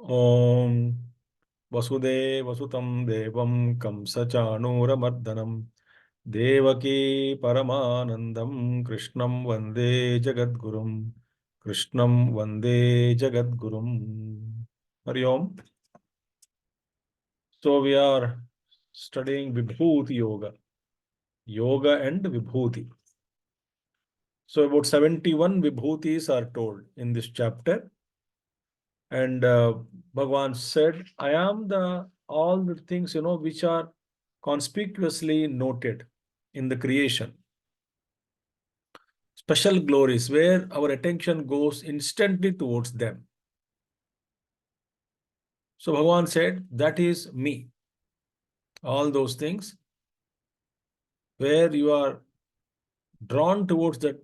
Om Vasudevasutam Devam Kamsachanuramardanam Devaki Paramanandam Krishnam Vande Jagadgurum Krishnam Vande Jagadgurum. Hari Om. So we are studying Vibhuti Yoga. Yoga and Vibhuti. So about 71 Vibhutis are told in this chapter. And Bhagavan said, I am all the things, which are conspicuously noted in the creation. Special glories where our attention goes instantly towards them. So Bhagavan said, that is me. All those things where you are drawn towards the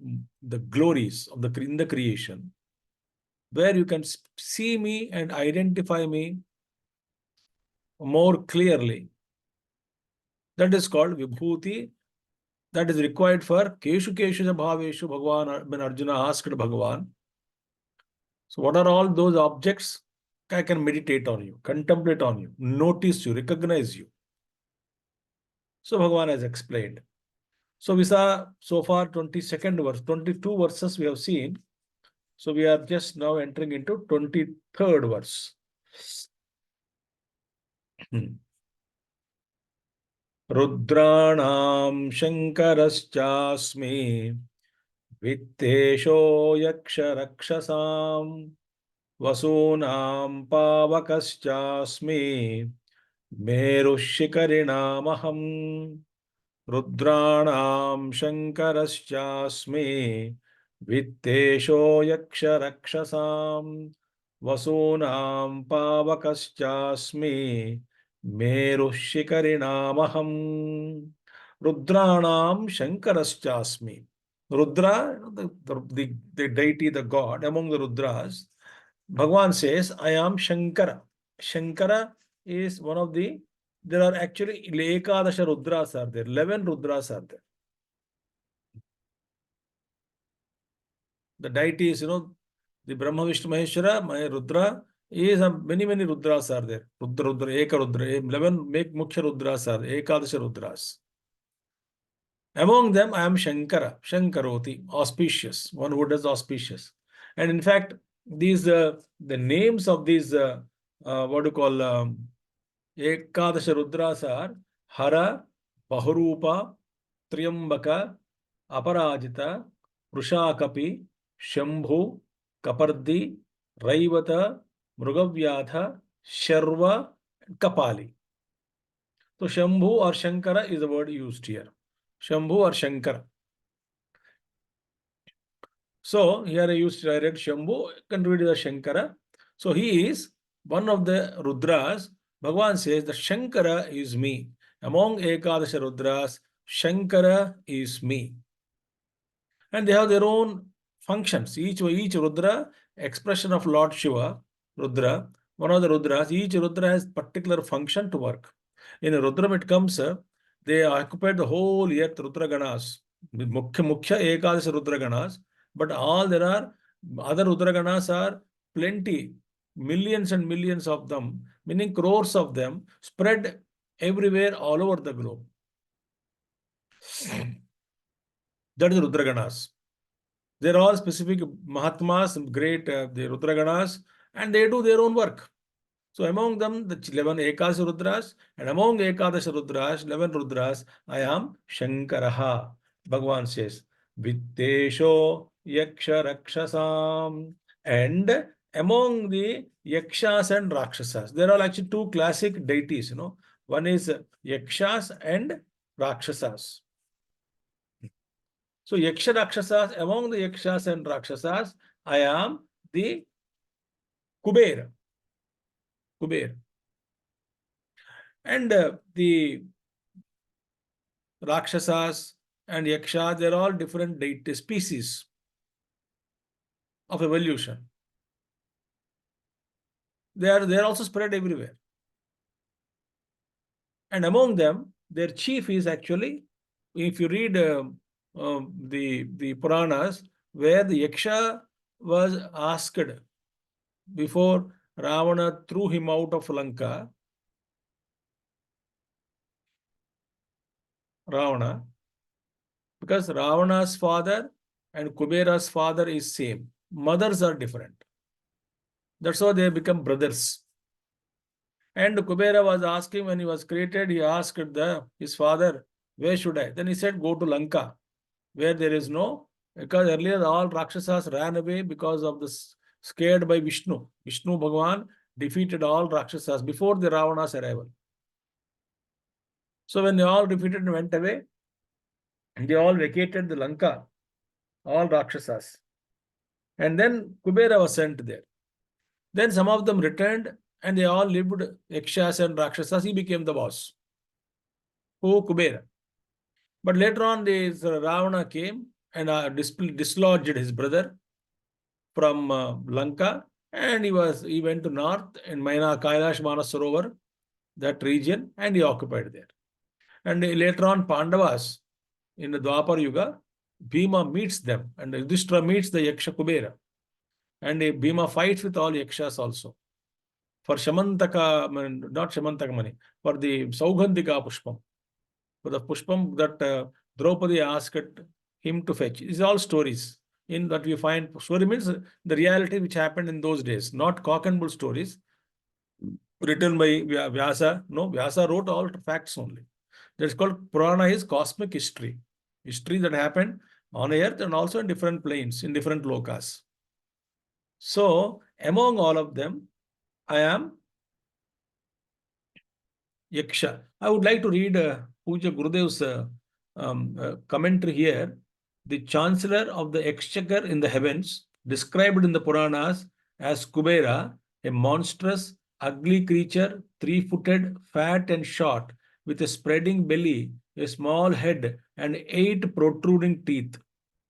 glories of in the creation, where you can see me and identify me more clearly. That is called Vibhuti. That is required for Keshu Keshu Bhaveshu Bhagavan, when Arjuna asked Bhagavan. So what are all those objects I can meditate on you, contemplate on you, notice you, recognize you? So Bhagavan has explained. So we saw so far 22nd verse, 22 verses we have seen. So we are just now entering into 23rd verse. Rudranam Shankaraschasmi Vittesho Yaksha Rakshasam Vasunam Pavakaschasmi Merushikarinaamaham Rudranam Shankaraschasmi Vittesho Yaksha Rakshasam Vasunam Pavakaschasmi Merushikarinaamaham Rudranam Shankaraschasmi. Rudra, the deity, the god among the Rudras, Bhagavan says, I am Shankara. Shankara is one of there are actually Ekadasha Rudras are there, 11 Rudras are there. The deities, the Brahma, Vishnu, Maheshwara, Rudra, is many Rudras are there. Rudra, Eka Rudra, 11 make Mukhya Rudras are there, Ekadasha Rudras. Among them, I am Shankara, Shankaroti, auspicious, one who does auspicious. And in fact, these the names of these what do you call Ekadasha Rudras are Hara, Bahurupa, Triyambaka, Aparajita, Vrushakapi, Shambhu, Kapardi, Raivata, Mrugavyatha, Sharva, Kapali. So Shambhu or Shankara is the word used here. Shambhu or Shankara. So here I read Shambhu, can read the Shankara. So he is one of the Rudras. Bhagavan says that Shankara is me. Among Ekadasha Rudras, Shankara is me. And they have their own functions. Each Rudra, expression of Lord Shiva, Rudra, one of the Rudras, each Rudra has particular function to work. In a Rudram it comes, they occupy the whole earth, Rudra Ganas, Mukhya Ekadasha Rudra Ganas, but there are other Rudra Ganas are plenty, millions and millions of them, meaning crores of them, spread everywhere all over the globe. That is Rudra Ganas. They're all specific Mahatmas, great the Rudra Ganas, and they do their own work. So among them, the 11 Ekadasha Rudras, and among Ekadasha Rudras, 11 Rudras, I am Shankaraha. Bhagavan says, Vittesho Yaksha Rakshasam. And among the Yakshas and Rakshasas, there are actually two classic deities, One is Yakshas and Rakshasas. So Yaksha Rakshasas, among the Yakshas and Rakshasas, I am the Kuber. And the Rakshasas and Yakshas, they're all different species of evolution. They're also spread everywhere. And among them, their chief is actually, if you read the Puranas, where the Yaksha was asked before Ravana threw him out of Lanka. Ravana, because Ravana's father and Kubera's father is same. Mothers are different. That's why they become brothers. And Kubera was asking when he was created, he asked his father, where should I? Then he said, go to Lanka, where there is no, because earlier all Rakshasas ran away because of this, scared by Vishnu. Vishnu Bhagavan defeated all Rakshasas before the Ravana's arrival. So when they all defeated and went away, they all vacated the Lanka, all Rakshasas. And then Kubera was sent there. Then some of them returned and they all lived Yakshas and Rakshasas. He became the boss. Who? Kubera. But later on, this Ravana came and dislodged his brother from Lanka, and he went to north in Kailash Manasarovar, that region, and he occupied there. And later on, Pandavas in the Dwapar Yuga, Bhima meets them, and Yudhishthira meets the Yaksha Kubera, and Bhima fights with all Yakshas also for Shamantaka, not Shamantaka money, for the Saugandhika Pushpam, for the Pushpam that Draupadi asked him to fetch. These are all stories in that we find. Story means the reality which happened in those days, not cock and bull stories written by Vyasa. No, Vyasa wrote all facts only. That's called Purana, is cosmic history. History that happened on earth and also in different planes, in different lokas. So, among all of them, I am Yaksha. I would like to read Puja Gurudev's commentary here. The chancellor of the exchequer in the heavens, described in the Puranas as Kubera, a monstrous, ugly creature, 3-footed, fat and short, with a spreading belly, a small head, and 8 protruding teeth.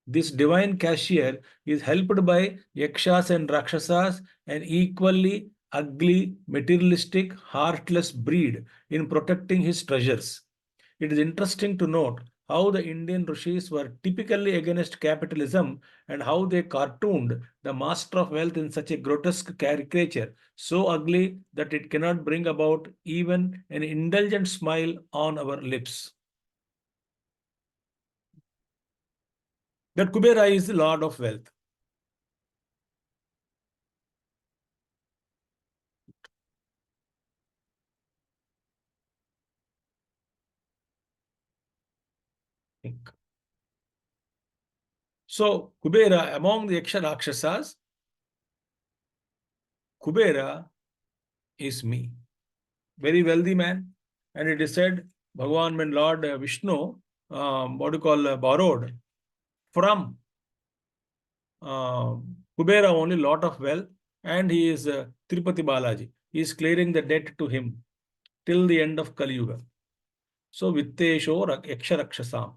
This divine cashier is helped by Yakshas and Rakshasas, an equally ugly, materialistic, heartless breed, in protecting his treasures. It is interesting to note how the Indian rishis were typically against capitalism and how they cartooned the master of wealth in such a grotesque caricature, so ugly that it cannot bring about even an indulgent smile on our lips. That Kubera is the lord of wealth. So, Kubera, among the Yaksha Rakshasas, Kubera is me. Very wealthy man. And it is said, Bhagavan, when Lord Vishnu, borrowed from Kubera only lot of wealth, and he is Tirupati Balaji. He is clearing the debt to him till the end of Kali Yuga. So, Vittesho Yaksha Rakshasam.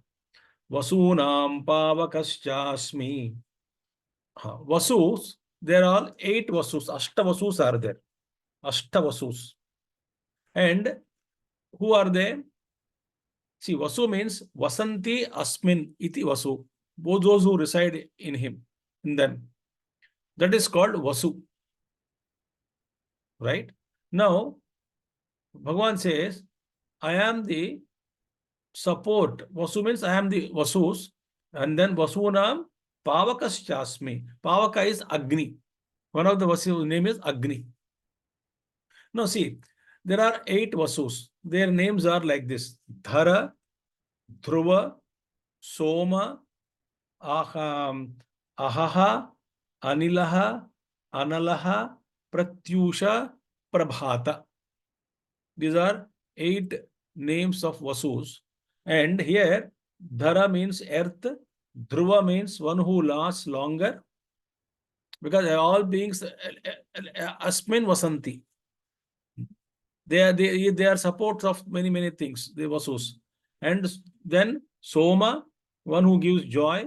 Vasunam Pavakaschasmi. Vasus, there are 8 Vasus. Ashta Vasus are there. Ashta Vasus. And who are they? See, Vasu means Vasanti Asmin iti Vasu. Both those who reside in him, in them. That is called Vasu. Right? Now, Bhagavan says, I am the support. Vasu means I am the Vasus. And then Vasunam Pavakaschasmi. Pavaka is Agni. One of the Vasu name is Agni. Now see, there are 8 Vasus. Their names are like this. Dhara, Dhruva, Soma, Ahaha, Anilaha, Analaha, Pratyusha, Prabhata. These are 8 names of Vasus. And here, Dhara means earth, Dhruva means one who lasts longer, because all beings, Asmin Vasanti. They are supports of many things, the Vasus. And then Soma, one who gives joy,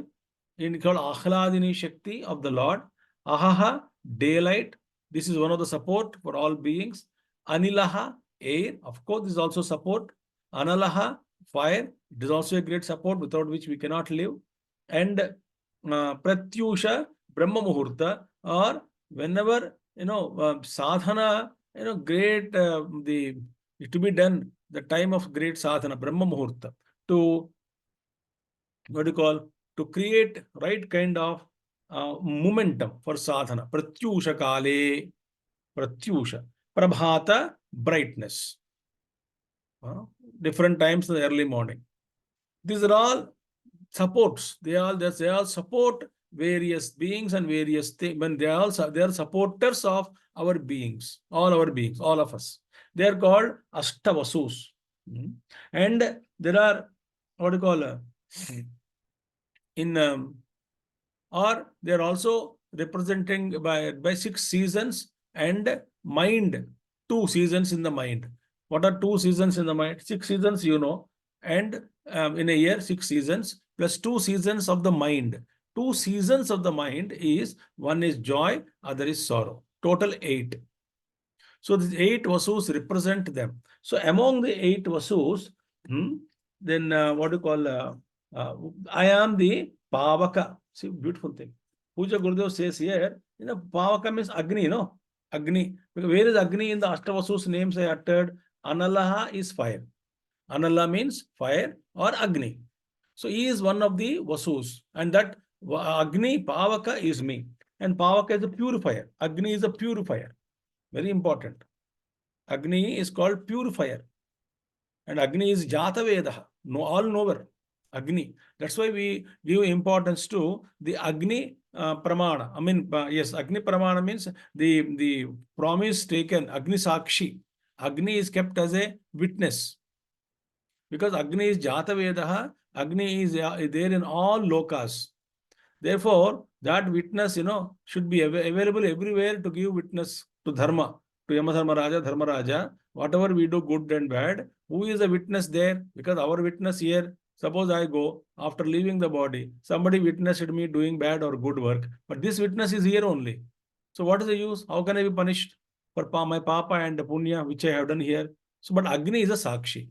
in called Ahladini Shakti of the Lord. Ahaha, daylight. This is one of the support for all beings. Anilaha, air. Of course, this is also support. Analaha, fire. It is also a great support without which we cannot live. And Pratyusha, Brahma Muhurta, or whenever sadhana, great, to be done, the time of great sadhana, Brahma Muhurta, to, what do you call, to create right kind of momentum for sadhana. Pratyusha kale, pratyusha, prabhata, brightness. Different times in the early morning. These are all supports. They all support various beings and various things. When they are supporters of our beings, all of us. They are called Ashtavasus. And there are, what do you call, in or they are also representing by 6 seasons and mind, 2 seasons in the mind. What are 2 seasons in the mind? 6 seasons, and in a year, 6 seasons plus 2 seasons of the mind. 2 seasons of the mind is, one is joy, other is sorrow. Total 8. So these 8 vasus represent them. So among the 8 vasus, then what do you call? I am the Pavaka. See, beautiful thing. Puja Gurudev says here, Pavaka means Agni, no? Agni. Where is Agni in the Ashtavasus names I uttered? Analaha is fire. Anala means fire or Agni. So he is one of the Vasus. And that Agni, Pavaka is me. And Pavaka is a purifier. Agni is a purifier. Very important. Agni is called purifier. And Agni is Jata Vedaha, all knower. Agni. That's why we give importance to the Agni Pramana. I mean, yes, Agni Pramana means the promise taken, Agni Sakshi. Agni is kept as a witness. Because Agni is Jata Vedaha, Agni is there in all lokas. Therefore, that witness, should be available everywhere to give witness to Dharma, to Yamadharmaraja, Dharmaraja. Whatever we do, good and bad, who is a witness there? Because our witness here, suppose I go, after leaving the body, somebody witnessed me doing bad or good work, but this witness is here only. So what is the use? How can I be punished for my papa and the punya which I have done here? So, but Agni is a Sakshi.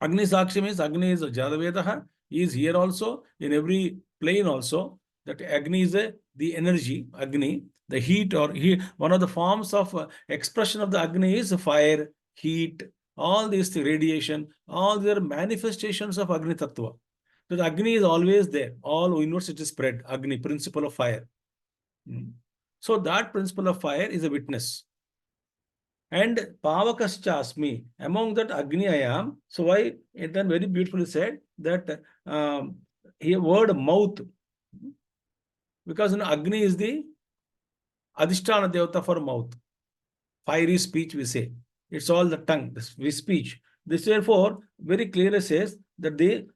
Agni Sakshi means Agni is Jadavetaha. He is here also, in every plane also. That Agni is the energy, Agni, the heat or heat. One of the forms of expression of the Agni is fire, heat, all these radiation, all their manifestations of Agni Tattva. So the Agni is always there. All universe it is spread. Agni, principle of fire. So that principle of fire is a witness. And Pavakaschasmi, among that Agni I am. So why it then very beautifully said that here word mouth, because Agni is the Adhisthana Devata for mouth. Fiery speech we say. It's all the tongue, the speech. This therefore very clearly says that the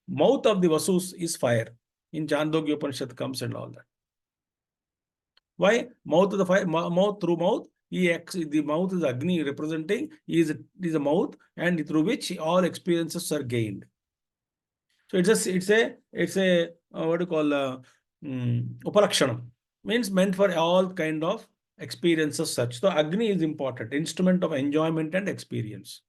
mouth of the Vasus is fire. In Chandogya Upanishad comes and all that. Why? Mouth of the fire, mouth through mouth. The mouth is Agni representing, is a mouth, and through which all experiences are gained. So it's a what do you call Upalakshanam, means meant for all kind of experiences such. So Agni is important, instrument of enjoyment and experience.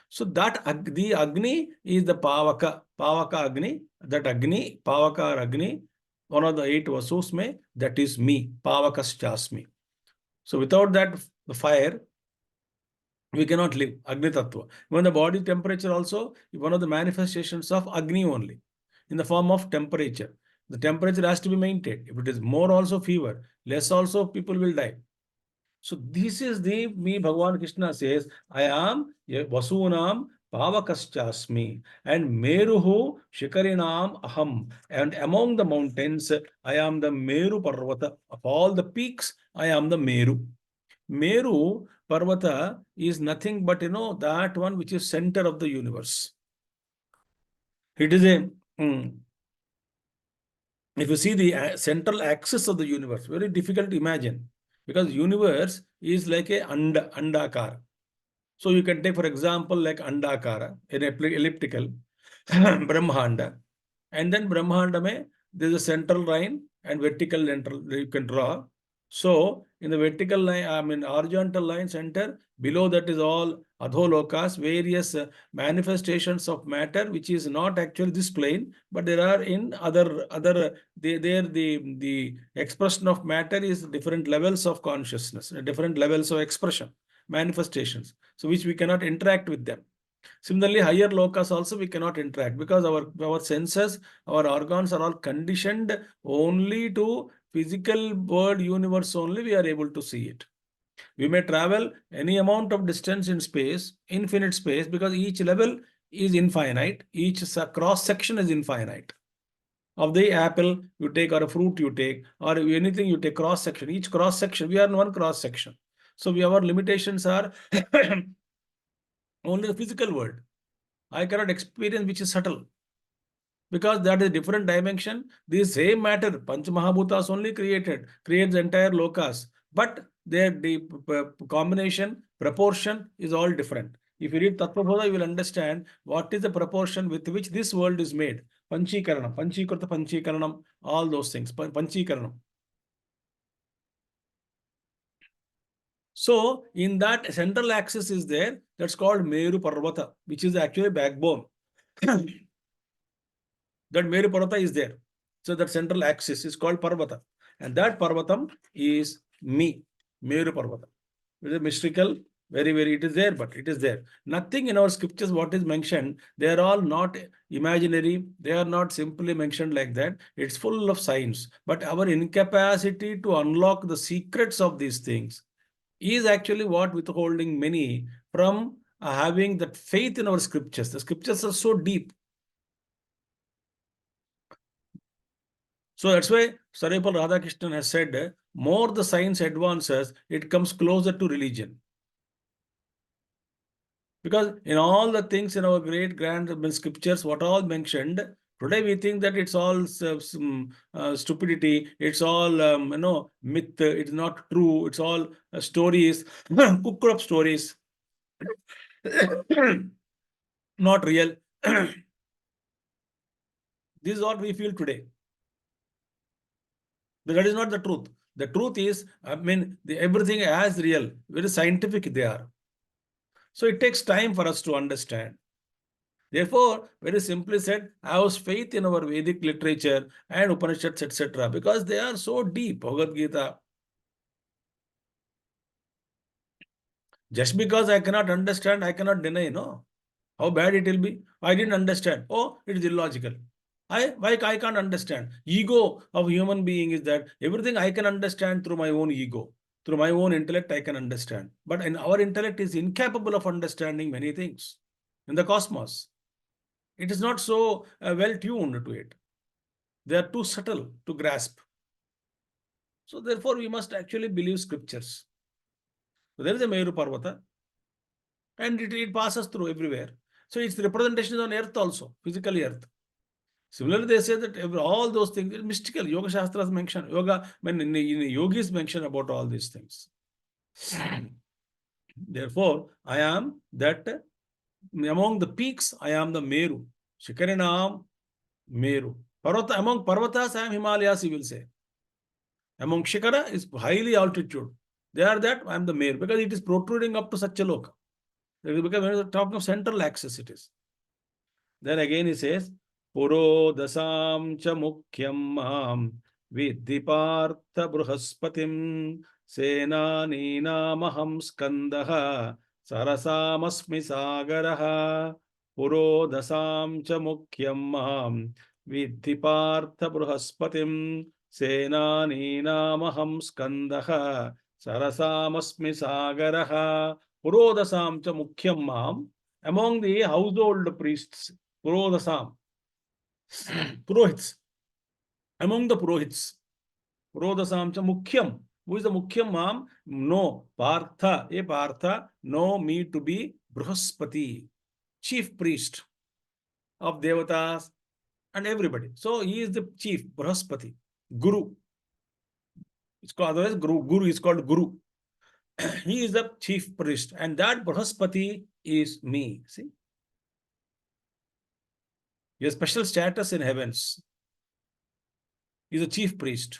So that the Agni is the Pavaka Agni. That Agni, Pavaka or Agni, one of the 8 Vasus mein, that is me, Pavakaschasmi. So without that fire, we cannot live. Agni Tattva. Even the body temperature also, one of the manifestations of Agni only, in the form of temperature. The temperature has to be maintained. If it is more, also fever. Less, also people will die. So this is the me, Bhagavan Krishna says, I am Vasunam Pavakaschasmi, and Meruhu Shikarinam Aham. And among the mountains, I am the Meru Parvata. Of all the peaks, I am the Meru. Meru Parvata is nothing but, that one which is center of the universe. It is a, if you see the central axis of the universe, very difficult to imagine. Because universe is like a andakara. So you can take, for example, like andakara, an elliptical, Brahmanda. And then Brahmanda mein, there is a central line and vertical line you can draw. So in the vertical line, horizontal line center, below that is all Adholokas, various manifestations of matter, which is not actually this plane, but there are in other there the expression of matter is different levels of consciousness, different levels of expression, manifestations, so which we cannot interact with them. Similarly, higher lokas also we cannot interact because our senses, our organs are all conditioned only to physical world universe only we are able to see it. We may travel any amount of distance in space, infinite space, because each level is infinite, each cross section is infinite. Of the apple you take, or a fruit you take, or anything you take, cross section, each cross section, we are in one cross section. So our limitations are only the physical world. I cannot experience which is subtle, because that is a different dimension. The same matter, Panch Mahabhutas only creates the entire lokas, but the combination, proportion is all different. If you read Tattva, you will understand what is the proportion with which this world is made. Panchikaranam, Panchikrita Panchikaranam, all those things. Panchikaranam. So, in that central axis is there, that's called Meru Parvata, which is actually backbone. That Meru Parvata is there. So that central axis is called Parvata. And that Parvatam is me, Meru Parvata. It is mystical, very, it is there, but it is there. Nothing in our scriptures, what is mentioned, they are all not imaginary. They are not simply mentioned like that. It's full of science. But our incapacity to unlock the secrets of these things is actually what withholding many from having that faith in our scriptures. The scriptures are so deep. So that's why Sarvepalli Radhakrishnan has said, more the science advances, it comes closer to religion. Because in all the things in our great grand scriptures, what all mentioned, today we think that it's all stupidity, it's all myth, it's not true, it's all stories, cooked up stories, not real. This is what we feel today. But that is not the truth. The truth is, everything as real, very scientific they are. So it takes time for us to understand. Therefore, very simply said, have faith in our Vedic literature and Upanishads, etc., because they are so deep. Bhagavad Gita. Just because I cannot understand, I cannot deny, no. How bad it will be? I didn't understand. Oh, it is illogical. Why I can't understand? Ego of human being is that everything I can understand through my own ego. Through my own intellect, I can understand. But in our intellect is incapable of understanding many things in the cosmos. It is not so well tuned to it. They are too subtle to grasp. So therefore, we must actually believe scriptures. So there is a Meru Parvata, and it passes through everywhere. So its representation is on earth also, physically earth. Similarly, they say that all those things are mystical. Yoga Shastras mention, yoga, in yogis mention about all these things. Therefore, I am that among the peaks, I am the Meru. Shikarinam Meru. Parvata, among Parvatas, I am Himalayas, you will say. Among Shikara is highly altitude. They are that, I am the Meru, because it is protruding up to such a loka. Because when we are talking of central axis, it is. Then again he says, Puro dasam cha mukhyam maham vidhi partha bruhaspatim senanina maham skandaha sarasamasmi sagaraha. Puro dasam cha mukhyam maham vidhi partha bruhaspatim senanina maham skandaha sarasamasmi sagaraha. Puro dasam cha mukhyam maham. Among the household priests, Purodasam, Purohits, among the Purohits, Purodasam cha Mukhyam. Who is the Mukhyam Mam? No, Partha, Partha, know me to be Bruhaspati, chief priest of Devatas and everybody. So he is the chief, Bruhaspati, Guru. It's called, otherwise Guru is called Guru. He is the chief priest, and that Bruhaspati is me. See? He has special status in heavens. He is a chief priest.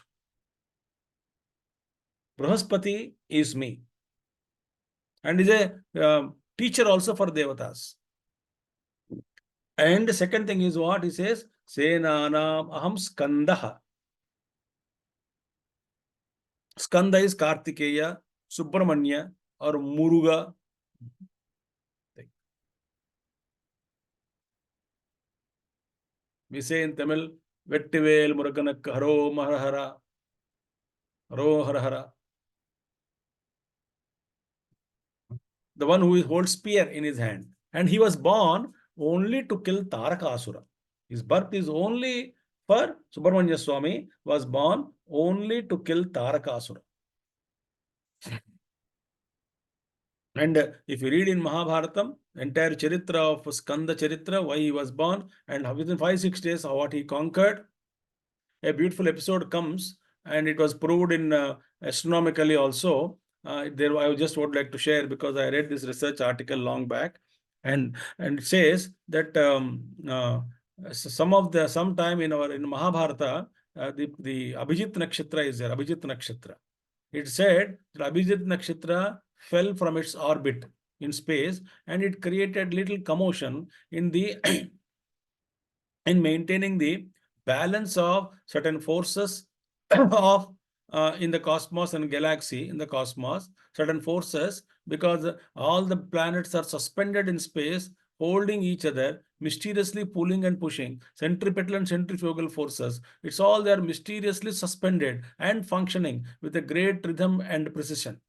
Brahaspati is me. And is a teacher also for devatas. And the second thing is what he says, Senanam aham skandaha. Skanda is Kartikeya, Subramanya, or Muruga. We say in Tamil, Vettivel Muruganak Haro Marahara, Haro Harahara. The one who holds spear in his hand. And he was born only to kill Tarakasura. His birth is only for Subramanya Swami was born only to kill Tarakasura. And if you read in Mahabharatam, entire Charitra of Skanda Charitra, why he was born, and within 5-6 days, what he conquered, a beautiful episode comes, and it was proved in astronomically also. There, I just would like to share because I read this research article long back, and it says that sometime in Mahabharata, the Abhijit Nakshatra is there. Abhijit Nakshatra. It said that Abhijit Nakshatra fell from its orbit in space, and it created little commotion in the in maintaining the balance of certain forces of in the cosmos and galaxy in the cosmos, certain forces, because all the planets are suspended in space, holding each other, mysteriously pulling and pushing, centripetal and centrifugal forces. It's all they are mysteriously suspended and functioning with a great rhythm and precision.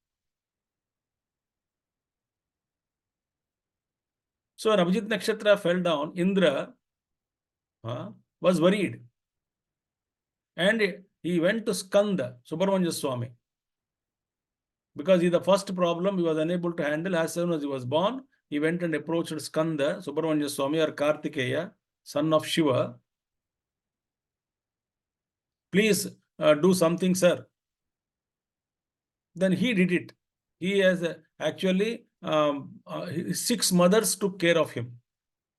So when Abhijit Nakshatra fell down, Indra was worried. And he went to Skanda, Subramanya Swami. Because the first problem he was unable to handle as soon as he was born, he went and approached Skanda, Subramanya Swami or Kartikeya, son of Shiva. Please do something, sir. Then he did it. He has actually 6 mothers took care of him.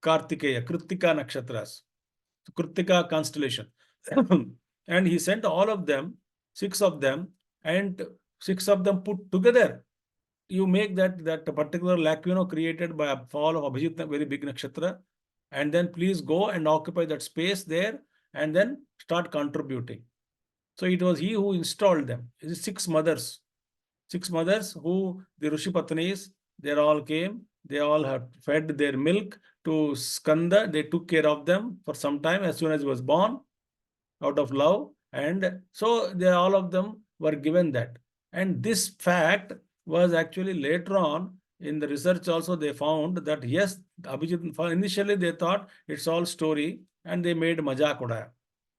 Kartikeya, Kritika Nakshatras, Kritika constellation. And he sent all of them, 6 of them, and 6 of them put together. You make that particular lacuna created by a fall of Abhijit, very big nakshatra, and then please go and occupy that space there and then start contributing. So it was he who installed them. It is 6 mothers. 6 mothers who the Rishi Patnis, they all came, they all had fed their milk to Skanda, they took care of them for some time as soon as he was born out of love, and so they all of them were given that. And this fact was actually later on in the research also they found that yes, Abhijit, initially they thought it's all story and they made majak udaya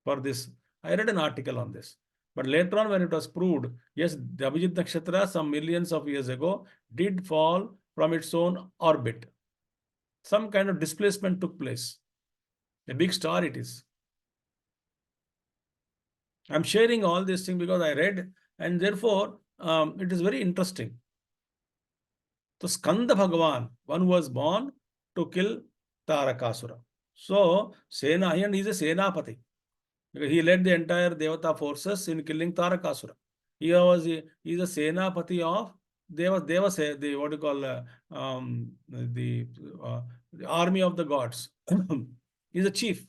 for this. I read an article on this. But later on when it was proved, yes, the Abhijit Nakshatra some millions of years ago did fall from its own orbit. Some kind of displacement took place. A big star it is. I'm sharing all these things because I read, and therefore it is very interesting. So Skanda Bhagavan, one who was born to kill Tarakasura. So Sena, and he's a Senapati. He led the entire Devata forces in killing Tarakasura. He's a Senapati of the what you call the army of the gods. He's a chief.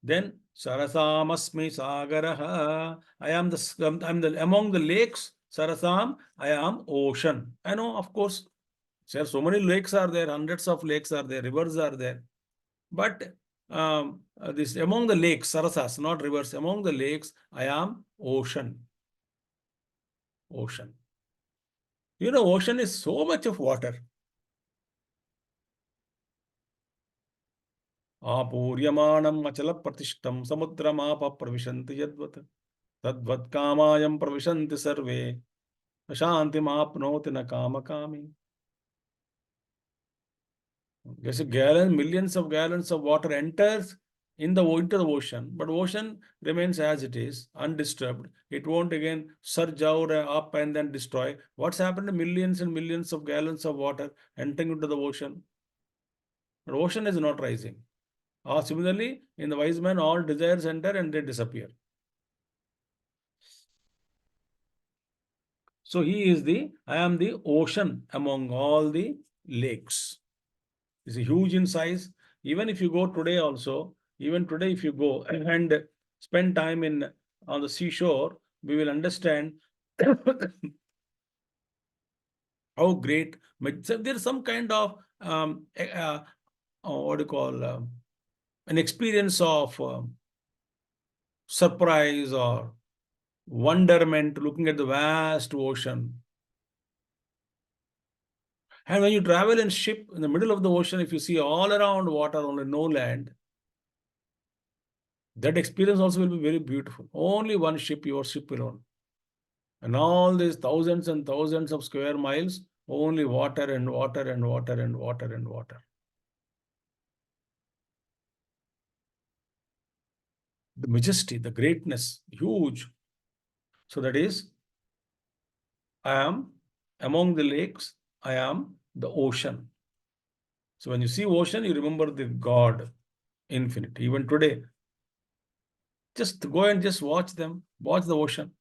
Then Sarasamasmi Sagaraha. I'm the among the lakes, Sarasam, I am ocean. I know, of course, there so many lakes are there, hundreds of lakes are there, rivers are there. But this among the lakes, Sarasas, not rivers, among the lakes, I am ocean. Ocean. You know, ocean is so much of water. Apuryamanam achala pratishtam samudramapa pravishanti yadvat. Tadvat kamayam pravishanti sarve. Shanti mapnoti na kama kami. There's a gallon, millions of gallons of water enters into the ocean, but ocean remains as it is, undisturbed. It won't again surge out up and then destroy. What's happened to millions and millions of gallons of water entering into the ocean? But ocean is not rising. Similarly, in the wise man, all desires enter and they disappear. So I am the ocean among all the lakes. It's a huge in size. Even if you go today also, even today if you go and spend time on the seashore, we will understand how great. There's some kind of what do you call an experience of surprise or wonderment looking at the vast ocean. And when you travel in ship in the middle of the ocean, if you see all around water, only no land, that experience also will be very beautiful. Only one ship, your ship alone. And all these thousands and thousands of square miles, only water and water and water and water and water. The majesty, the greatness, huge. So that is, I am among the lakes, I am the ocean. So when you see ocean, you remember the God, infinite. Even today, just go and just watch them, watch the ocean.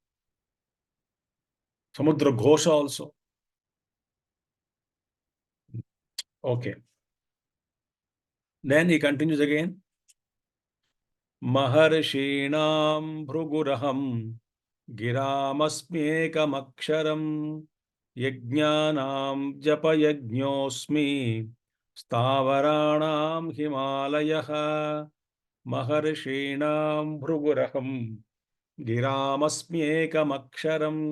Samudra Ghosha also. Okay. Then he continues again. Maharshinaam bhruguraham गिरामस्म्येकमक्षरम् यज्ञानां जपयज्ञोऽस्मि स्थावराणां हिमालयः महर्षीणां भृगुरहं गिरामस्म्येकमक्षरम्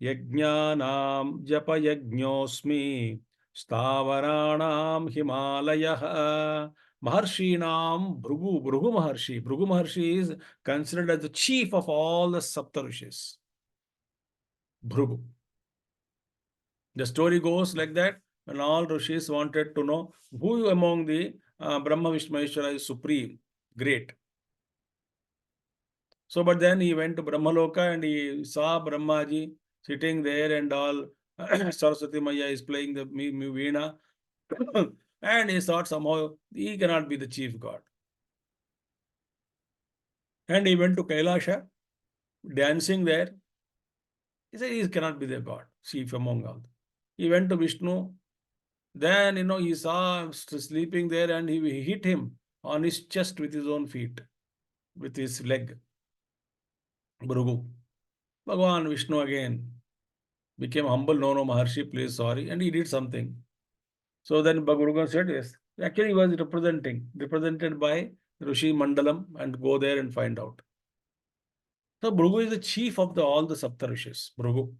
यज्ञानां जपयज्ञोऽस्मि स्थावराणां हिमालयः Maharshinam Bhrugu Maharshi. Bhrugu Maharshi is considered as the chief of all the Saptarishis. Bhrugu. The story goes like that. When all Rishis wanted to know who among the Brahma Vishnu Maheshwara is supreme, great. So, but then he went to Brahmaloka and he saw Brahmaji sitting there and all. Saraswati Maya is playing the veena. And he thought somehow he cannot be the chief god. And he went to Kailasha, dancing there. He said he cannot be the god, chief among all. He went to Vishnu. Then, he saw him sleeping there and he hit him on his chest with his own feet, with his leg. Bhrugu. Bhagavan Vishnu again became humble. No, no, Maharshi, please, sorry. And he did something. So then Bhagavan said, yes. Actually, he was represented by Rishi Mandalam, and go there and find out. So Bhrugu is the chief of all the Saptarishis. Bhrugu.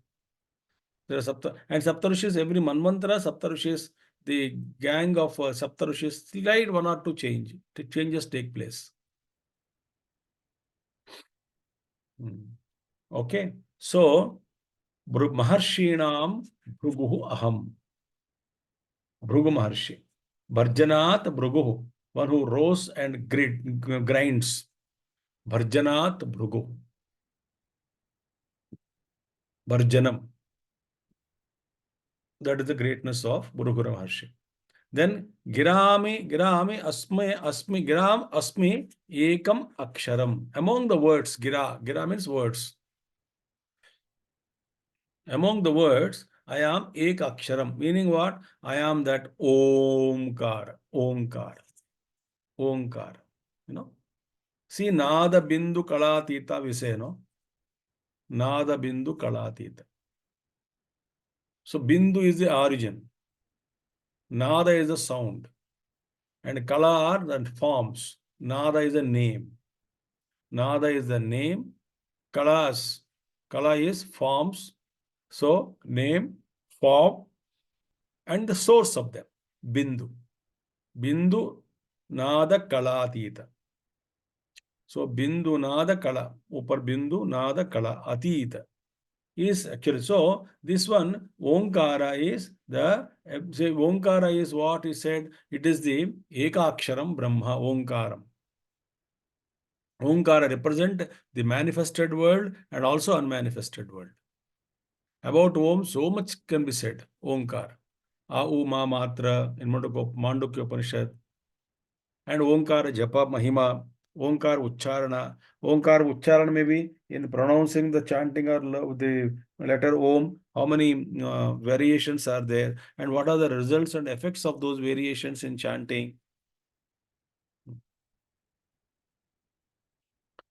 There are Saptarishis, every Manvantara, Saptarishis, the gang of Saptarishis, slight one or two changes take place. Okay. So, Maharshinam Bhruguhu Aham. Bhrugu Maharshi. Bharjanat Bhruguhu. One who rows and grinds. Bharjanat Bhrugu. Bharjanam. That is the greatness of Bhrugu Maharshi. Then Girami Asmi Giram Asmi Ekam Aksharam. Among the words, Gira means words. Among the words, I am Ek Aksharam. Meaning what? I am that Omkar. See, Nada Bindu Kalatita we say, no? Nada Bindu Kalatita. So Bindu is the origin. Nada is the sound. And Kala are the forms. Nada is a name. Nada is the name. Kala is forms. So name, form, and the source of them. Bindu. Bindu Nada Kalatita. So Bindu Nada Kala. Upar Bindu Nada Kala Atita. Is actually, so this one Omkara is Omkara is what is said, it is the Ekaksharam Brahma Omkaram. Omkara represent the manifested world and also unmanifested world. About Om, so much can be said. Omkara. Au Ma Matra in Mandukya Upanishad. And Omkara Japa Mahima. Onkar Ucharana. Onkar Ucharana may be in pronouncing the chanting or the letter Om. How many variations are there? And what are the results and effects of those variations in chanting?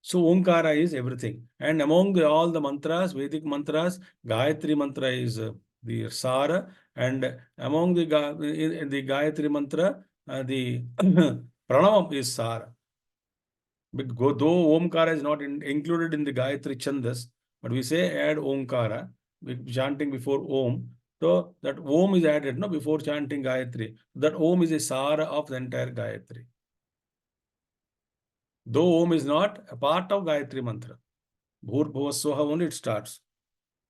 So Omkara is everything. And among all the mantras, Vedic mantras, Gayatri mantra is the Sara. And among in the Gayatri mantra, the Pranavam is Sara. Though Omkara is not included in the Gayatri Chandas, but we say add Omkara, chanting before Om. So that Om is added no, before chanting Gayatri. That Om is a Sara of the entire Gayatri. Though Om is not a part of Gayatri mantra. Bhur Bhuvaswaha only it starts.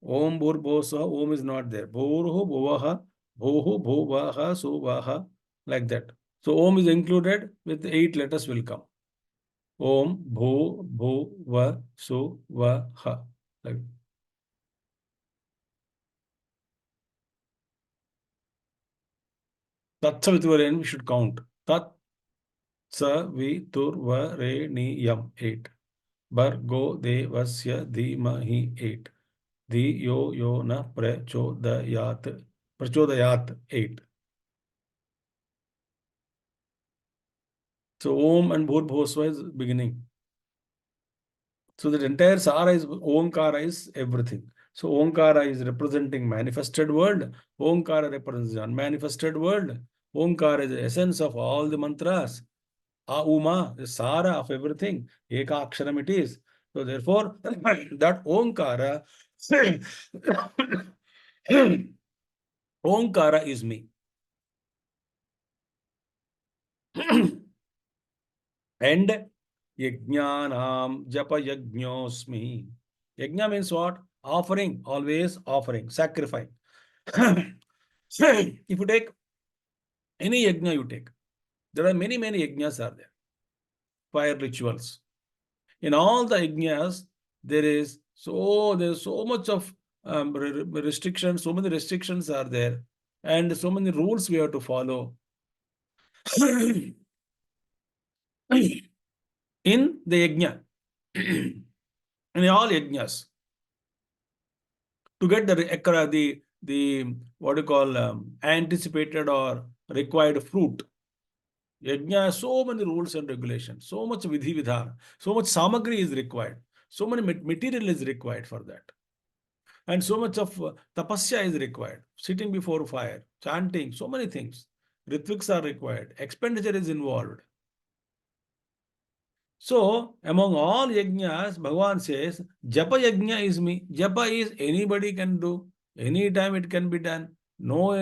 Om Bhur Bhuvaswaha, Om is not there. Bhurhu Bhuvaha, Bhuhu Bhuvaha Suvaha, like that. So Om is included with 8 letters will come. Om Bhu Bhu Va Su Va Ha. Like Tat Savitvarenyam we should count. Tat Savitvarenyam 8. Bhargo Devasya Dhimahi 8. Dhiyo Yo Na Prachodayat 8. So Om and Bhur Bhusva is beginning. So that entire Sara is Omkara is everything. So Omkara is representing manifested world. Omkara represents unmanifested world. Omkara is the essence of all the mantras. Uma, the Sara of everything. Eka Aksharam it is. So therefore, that Omkara, Omkara is me. And Yajnanam Japa Yajñosmi. Yajna means what? Offering, always offering, sacrifice. If you take any yajna you take, there are many yajnas are there. Fire rituals. In all the yajnas, there's so much of restrictions, so many restrictions are there, and so many rules we have to follow. In the yajna, in all yajnas, to get the what you call anticipated or required fruit. Yajna has so many rules and regulations, so much vidhi vidhana, so much samagri is required, so many material is required for that. And so much of tapasya is required, sitting before fire, chanting, so many things. Ritviks are required, expenditure is involved. So, among all yajnas, Bhagavan says, Japa yajna is me. Japa is anybody can do. Anytime it can be done. No,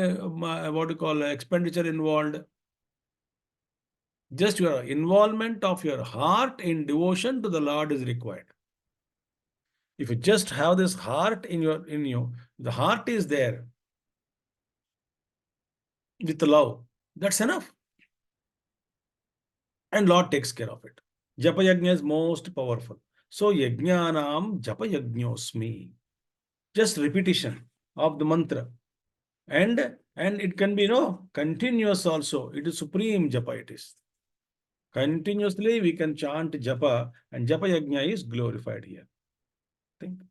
what you call expenditure involved. Just your involvement of your heart in devotion to the Lord is required. If you just have this heart in you, the heart is there with love. That's enough. And Lord takes care of it. Japa yajna is most powerful. So yajnanam japa yajñosmi. Just repetition of the mantra. And it can be continuous also. It is supreme japa it is. Continuously we can chant japa and japa yajna is glorified here. Think.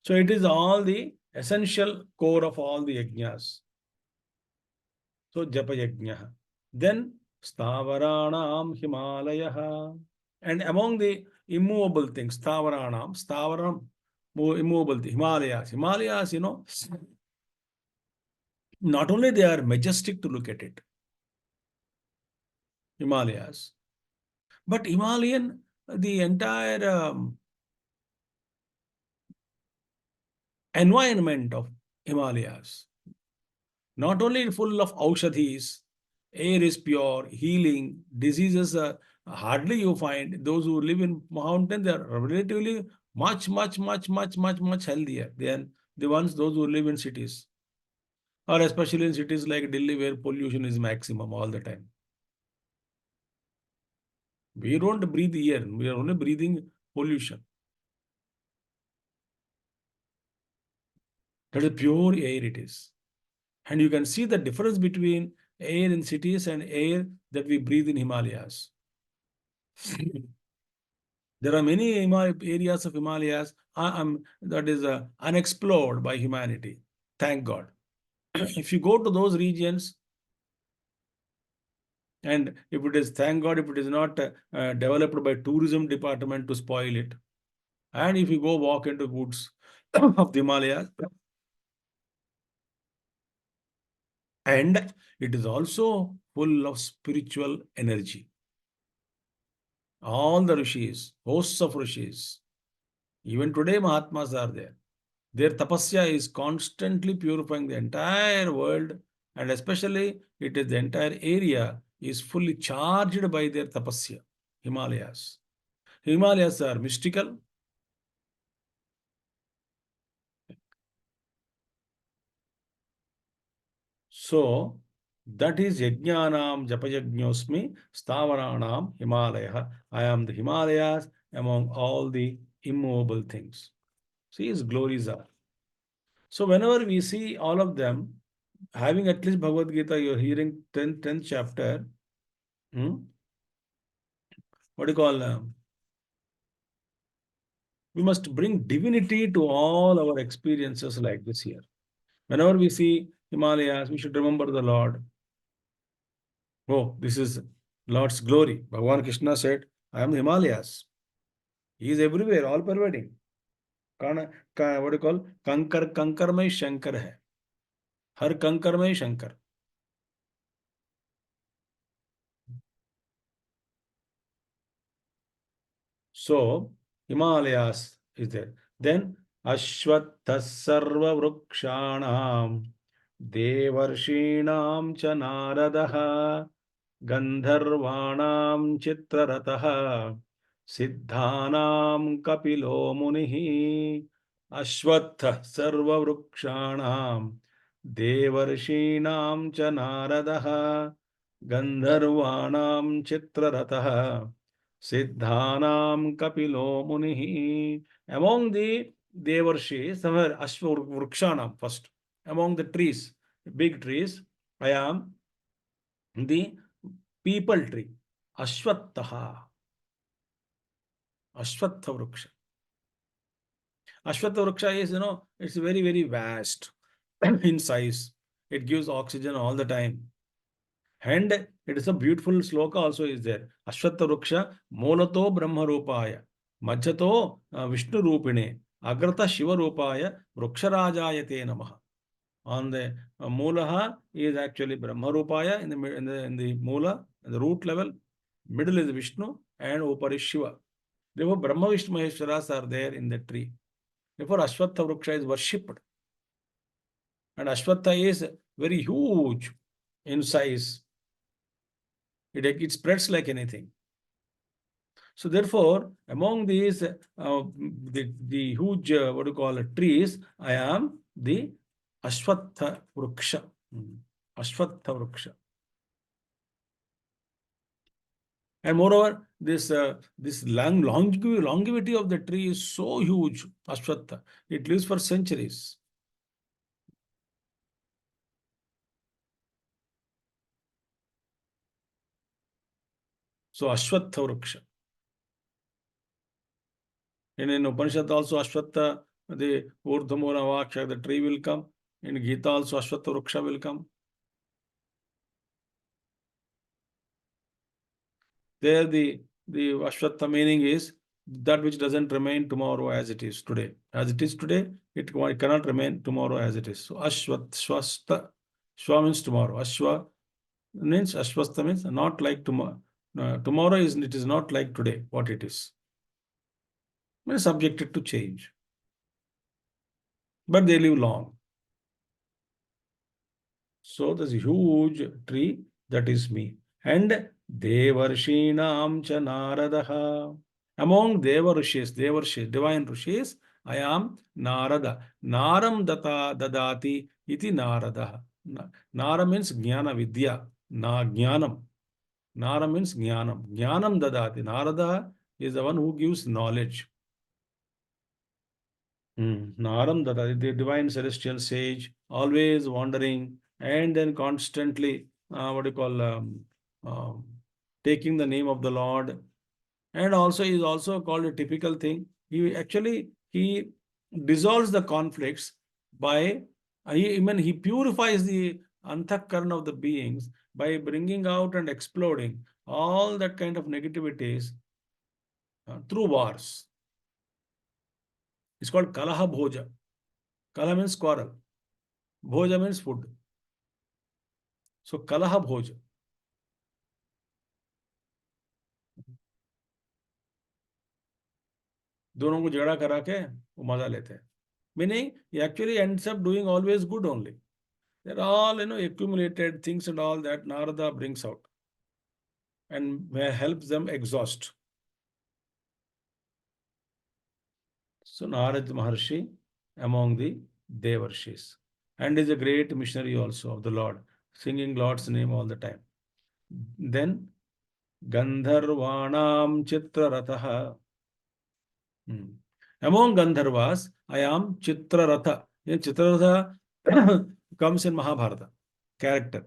So it is all the essential core of all the yajnas. So japa yajna. Then stavaranam himalaya. And among the immovable things, stavaram, immovable, Himalayas. Himalayas, not only they are majestic to look at it, Himalayas, but the entire environment of Himalayas, not only full of aushadhis, air is pure, healing, diseases hardly you find. Those who live in mountain, they are relatively much healthier than those who live in cities. Or especially in cities like Delhi where pollution is maximum all the time. We don't breathe air, we are only breathing pollution. That is pure air it is. And you can see the difference between air in cities and air that we breathe in Himalayas. There are many areas of Himalayas that is unexplored by humanity. Thank God. If you go to those regions, and if it is, thank God, if it is not developed by tourism department to spoil it, and if you go walk into woods of the Himalayas, and it is also full of spiritual energy. All the rishis, hosts of rishis, even today Mahatmas are there. Their tapasya is constantly purifying the entire world, and especially it is the entire area is fully charged by their tapasya. Himalayas. Himalayas are mystical. So that is yajnanam japayajñosmi stavaranam Himalaya. I am the Himalayas among all the immovable things. See, his glories are. So whenever we see all of them, having at least Bhagavad Gita, you're hearing 10th chapter, what do you call, we must bring divinity to all our experiences like this here. Whenever we see Himalayas, we should remember the Lord. Oh, this is Lord's glory. Bhagavan Krishna said, I am the Himalayas. He is everywhere, all pervading. What do you call? कंकर में शंकर है. हर कंकर में Shankar. So, Himalayas is there. Then, Ashwattha Sarva Vrukshanam Devarshinam cha Naradaha Gandharvanam Chitrarataha Siddhanam Kapilo Munihi Ashwattha Sarva Vrukshanam Devarshinam cha Naradaha Gandharvanam Chitrarataha Siddhanam Kapilo Munihi. Among the Devarshis, somewhere Ashwa Vrukshanam first. Among the trees, big trees, I am the people tree. Ashwattaha. Ashwattha Vruksha. Ashwattha Vruksha is, it's very, very vast in size. It gives oxygen all the time. And it is a beautiful sloka also is there. Ashwattha Vruksha Molato Brahma Rupaya Majjato Vishnu Rupine Agrata Shiva Rupaya Vruksharajayate Namaha. On the Mulaha is actually Brahma Rupaya in the Mula, in the root level. Middle is Vishnu and upper is Shiva. Therefore, Brahma Vishnu Maheshwaras are there in the tree. Therefore, Ashwattha Vruksha is worshipped. And Ashwattha is very huge in size. It spreads like anything. So therefore, among these, the huge, what do you call it, trees, I am the Ashwattha Vruksha. Ashwattha Vruksha. And moreover, this longevity of the tree is so huge, Ashwattha. It lives for centuries. So Ashwattha Vruksha. And in Upanishad also Ashwattha, the Urdhamura Vaksha, the tree will come. In Geeta also Ashwattha Vruksha will come. There the Ashwattha meaning is that which doesn't remain tomorrow as it is today. As it is today, it cannot remain tomorrow as it is. So Ashwastha, Shwa means tomorrow. Ashwastha means not like tomorrow. Tomorrow it is not like today, what it is. It is subjected to change. But they live long. So there's a huge tree, that is me. And Devarshinam cha Naradaha. Among Devarshis, divine Rishis, I am Narada. Naram dadati iti Narada. Nara means Jnana Vidya. Jnanam. Nara means Jnanam. Jnanam dadati. Narada is the one who gives knowledge. Naram dadati, the divine celestial sage, always wandering and then constantly, what do you call, taking the name of the Lord. And also is also called a typical thing. He dissolves the conflicts by he purifies the antakarna of the beings by bringing out and exploding all that kind of negativities through wars. It's called kalaha bhoja. Kala means quarrel. Bhoja means food. So kalaha bhoja. दोनों को झगड़ा करा के वो मजा लेते हैं. Meaning, he actually ends up doing always good only. They're all, accumulated things and all that Narada brings out and helps them exhaust. So Narada Maharshi among the Devarshis and is a great missionary also of the Lord, singing Lord's name all the time. Then Gandharvanam Chitraratha. Among Gandharvas, I am Chitraratha. Chitraratha comes in Mahabharata character.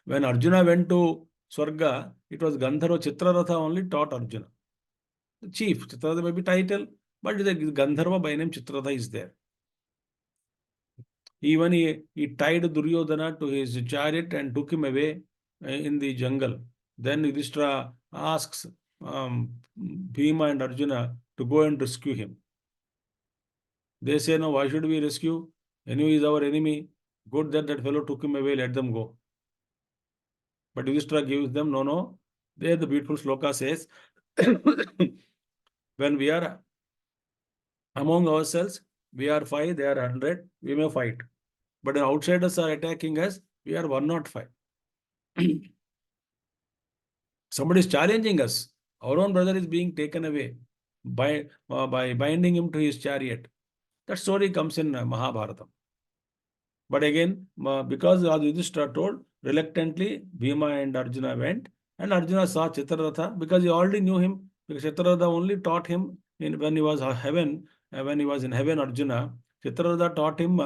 When Arjuna went to Swarga, it was Gandharva Chitraratha only taught Arjuna. The chief, Chitraratha may be title, but the Gandharva by name Chitraratha is there. Even he tied Duryodhana to his chariot and took him away in the jungle. Then Yudhishthira asks Bhima and Arjuna to go and rescue him. They say, no, why should we rescue? Anyway, he is our enemy. Good that that fellow took him away, let them go. But Yudhishthira gives them, no. There the beautiful Shloka says, when we are among ourselves, we are 5, they are 100, we may fight. But when outsiders are attacking us, we are 105. Somebody is challenging us. Our own brother is being taken away by binding him to his chariot. That story comes in Mahabharata. But again, because as Yudhishthira told, reluctantly Bhima and Arjuna went, and Arjuna saw Chitraratha because he already knew him, because Chitraratha only taught him when he was when he was in heaven. Arjuna, Chitraratha taught him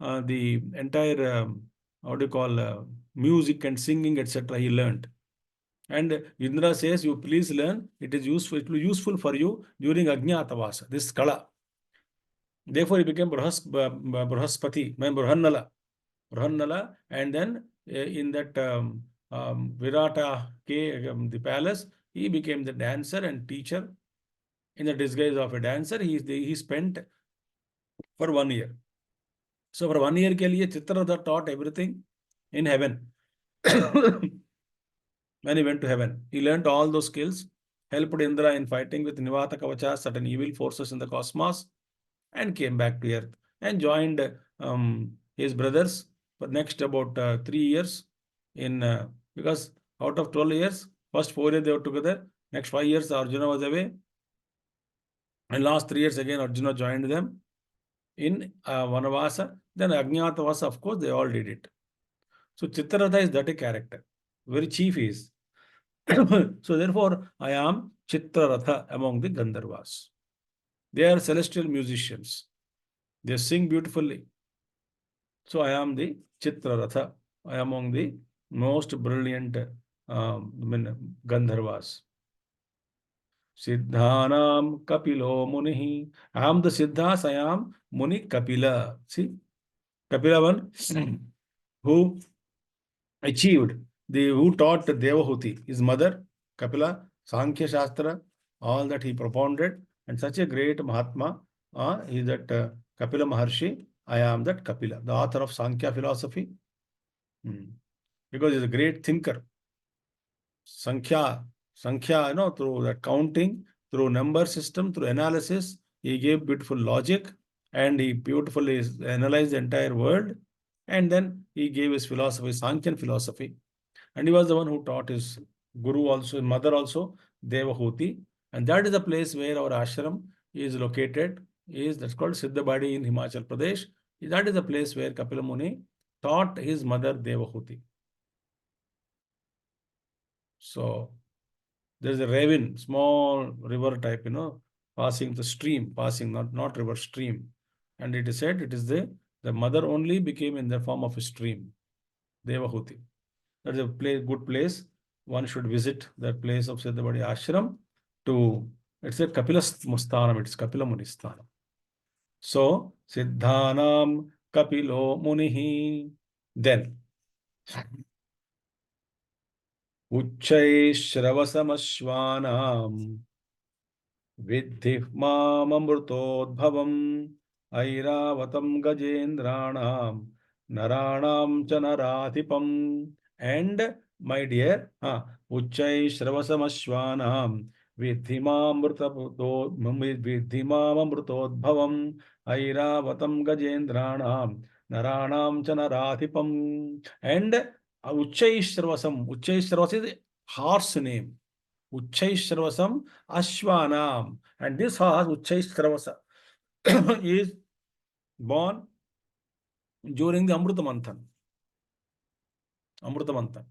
the entire music and singing, etc. He learned. And Indra says, you please learn, it is useful, it will be useful for you during Ajñātavasa, this Kala. Therefore, he became Brahaspati, Brahannala, and then in that Virata, the palace, he became the dancer and teacher. In the disguise of a dancer, he spent for 1 year. So for 1 year, Chitraratha taught everything in heaven. When he went to heaven, he learned all those skills, helped Indra in fighting with Nivata Kavacha, certain evil forces in the cosmos, and came back to earth and joined his brothers for next about 3 years because out of 12 years, first 4 years they were together, next 5 years Arjuna was away, and last 3 years again Arjuna joined them in Vanavasa. Then Ajñātavasa, of course, they all did it. So Chitraratha is that a character, very chief is. So therefore, I am Chitraratha among the Gandharvas. They are celestial musicians. They sing beautifully. So I am the Chitraratha. I am among the most brilliant Gandharvas. Siddhanam Kapilo Munihi. I am the Siddhas. I am Muni Kapila. See, Kapila one who achieved, who taught Devahuti, his mother, Kapila, Sankhya Shastra, all that he propounded, and such a great Mahatma is that Kapila Maharshi. I am that Kapila, the author of Sankhya philosophy, because he's a great thinker. Sankhya, through that counting, through number system, through analysis, he gave beautiful logic, and he beautifully analyzed the entire world, and then he gave his philosophy, Sankhyan philosophy. And he was the one who taught his guru also, his mother also, Devahuti. And that is the place where our ashram is located. That's called Siddhabadi in Himachal Pradesh. That is the place where Kapila Muni taught his mother Devahuti. So there is a ravine, small river type, passing the stream, not river, stream. And it is said it is the mother only became in the form of a stream, Devahuti. That is a good place. one should visit that place of Siddhabadi ashram to, it's a Kapila Musthanam, it's Kapila Munisthanam. So, Siddhanam Kapilo Munihi. Then, Uchchai Shravasamaśvanam Vidhi Mamamrtodbhavam Airavatam Gajendranam Naranam Chanaradhipam. And my dear, Uchchai Shravasamaśvanam Vidhi Mamamrtodbhavam Airavatam Gajendranam Naranam Chanaradhipam. And Uchchai Shravasam. Uchchai Shravasam is horse name. Uchchaishravasam Ashwanam. And this horse, Uchchaishravasa, is born during the Amruta Manthan. Amruta Manthan.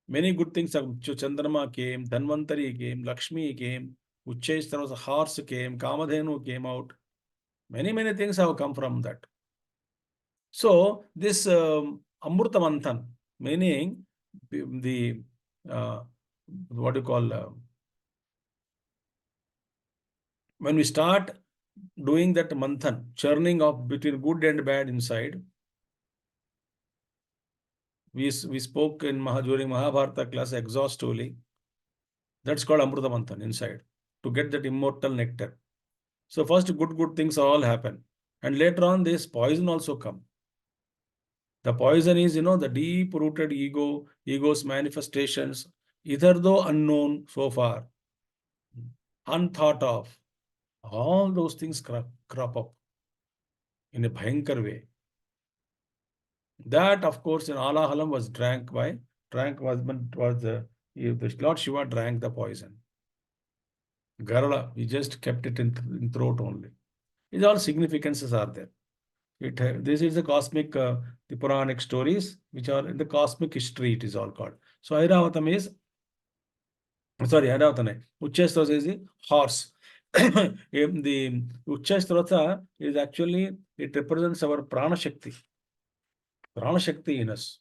Many good things have. Chandrama came, Dhanvantari came, Lakshmi came, Uchchaishravasa horse came, Kamadhenu came out. Many things have come from that. So, this Amruta Manthan, meaning the what you call, when we start doing that manthan, churning of between good and bad inside, we spoke in during Mahabharata class exhaustively. That's called Amruta Manthan inside, to get that immortal nectar. So first good things all happen. And later on this poison also come. The poison is, the deep-rooted ego's manifestations, either though unknown so far, unthought of, all those things crop up in a bhayankar way. That, of course, in Alahalam was the Lord Shiva drank the poison. Garala, we just kept it in throat only. These all significances are there. This is the cosmic, the Puranic stories, which are in the cosmic history, it is all called. So Airavatam is, Airavatam, Uchchaistrata is the horse. The Uchchaistrata is actually, it represents our Prana Shakti. Prana Shakti in us.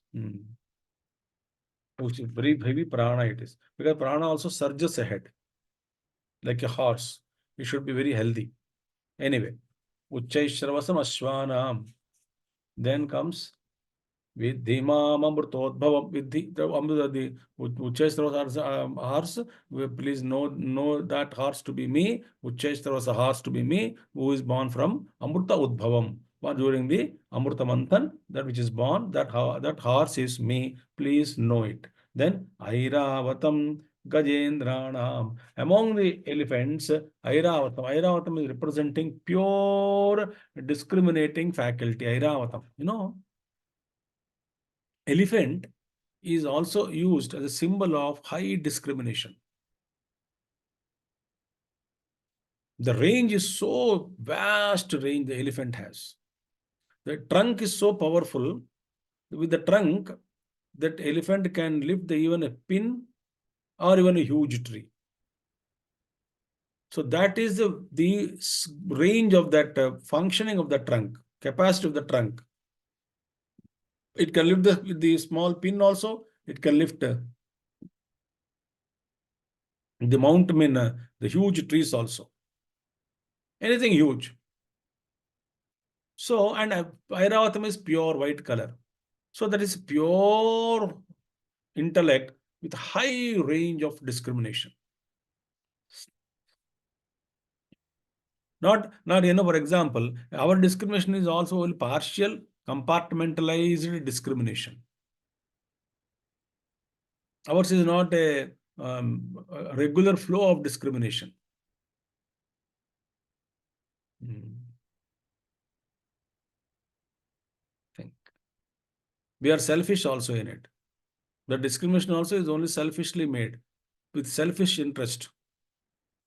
Which is very heavy prana it is. Because prana also surges ahead. Like a horse. It should be very healthy. Anyway. Uchchaishravasam Ashwanam. Then comes Vidhimamamrtodbhavam. Vidhi, the Uchchaishravasa horse. Please know that horse to be me. Uchchaishravasa horse to be me, who is born from Amrta Udbhavam. During the Amrta Manthan, that which is born, that horse is me. Please know it. Then Airavatam Gajendranam. Among the elephants, Airavatam. Airavatam is representing pure discriminating faculty. Airavatam. Elephant is also used as a symbol of high discrimination. The range is so vast range the elephant has. The trunk is so powerful. With the trunk, that elephant can lift even a pin or even a huge tree. So that is the range of that functioning of the trunk, capacity of the trunk. It can lift the small pin also. It can lift the mountain, the huge trees also. Anything huge. So, and Airavatam is pure white color. So that is pure intellect with high range of discrimination. Not, for example, our discrimination is also only partial, compartmentalized discrimination. Ours is not a regular flow of discrimination. Think. We are selfish also in it. The discrimination also is only selfishly made with selfish interest.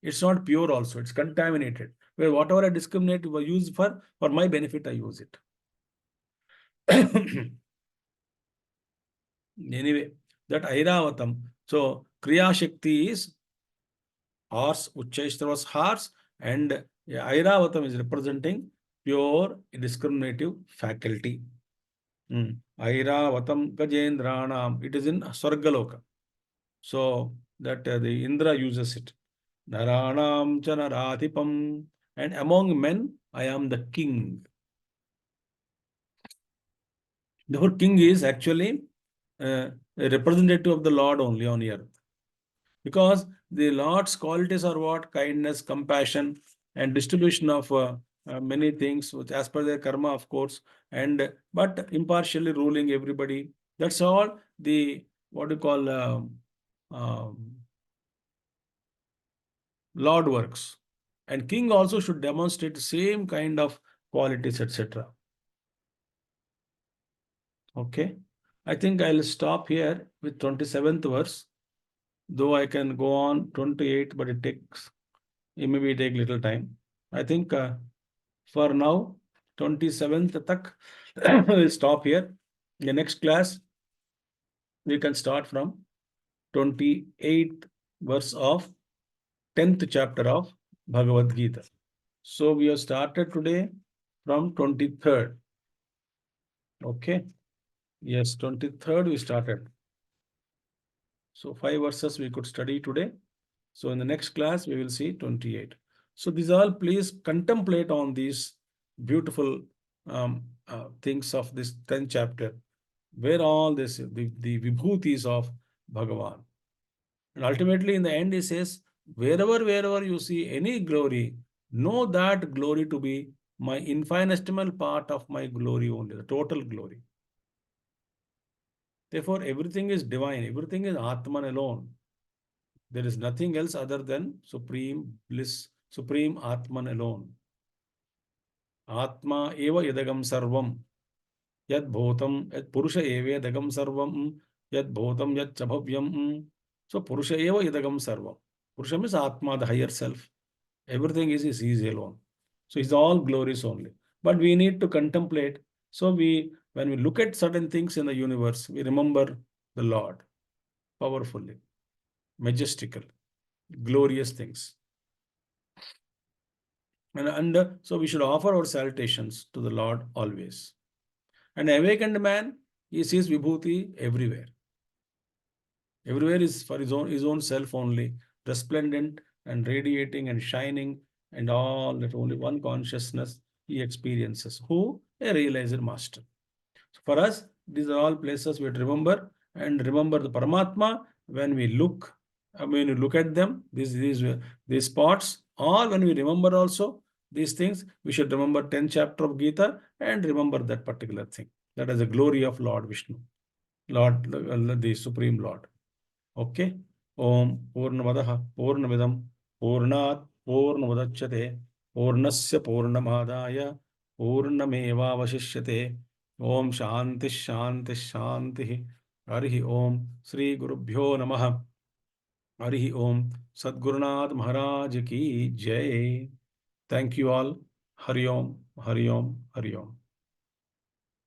It's not pure also, it's contaminated. Where whatever I discriminate, I use for my benefit, I use it. Anyway, that Airavatam. So, Kriya Shakti is horse, Uchchaishravas horse, and Airavatam is representing pure discriminative faculty. Airavatam Gajendranam. It is in Swargaloka. So that the Indra uses it. Naranam cha naratipam. And among men, I am the king. The word king is actually a representative of the Lord only on earth. Because the Lord's qualities are what? Kindness, compassion, and distribution of many things, which as per their karma, of course, and but impartially ruling everybody. That's all the what you call um, Lord works. And king also should demonstrate the same kind of qualities, etc. Okay. I think I'll stop here with 27th verse, though I can go on 28, but it maybe take little time. I think for now, 27th tak, we'll stop here. In the next class, we can start from 28th verse of 10th chapter of Bhagavad Gita. So we have started today from 23rd. Okay. Yes, 23rd we started. So 5 verses we could study today. So in the next class, we will see 28. So these all, please contemplate on these beautiful things of this 10th chapter, where all this, the vibhutis of Bhagavan. And ultimately, in the end, he says, wherever you see any glory, know that glory to be my infinitesimal part of my glory only, the total glory. Therefore, everything is divine, everything is Atman alone. There is nothing else other than supreme bliss, supreme Atman alone. Atma eva yadagam sarvam. Yad bhotam, yad purusha eva yadagam sarvam. Yad bhotam, yad chabhavyam. So purusha eva yadagam sarvam. Purusha means Atma, the higher self. Everything is he alone. So it's all glorious only. But we need to contemplate. So when we look at certain things in the universe, we remember the Lord powerfully, majestical, glorious things. And so we should offer our salutations to the Lord always. An awakened man, he sees vibhuti everywhere. Everywhere is for his own self only, resplendent and radiating and shining, and all that only one consciousness he experiences. Who? A realized master. So for us, these are all places we have to remember, and remember the Paramatma when we look. When you look at them, these spots, or when we remember also these things, we should remember 10th chapter of Gita and remember that particular thing. That is the glory of Lord Vishnu, Lord, the Supreme Lord. Okay. Om Purnamadaha Purnamidam Purnat Purnamudachyate Purnasya Purnamadaya Purnameva Vashishyate. Om Shanti Shanti Shanti. Harihi Om Sri Gurubhyo Namaha. Harihi Om Sadgurunath Maharaj Ki Jai. Thank you all. Hari Om, Hari Om, Hari Om.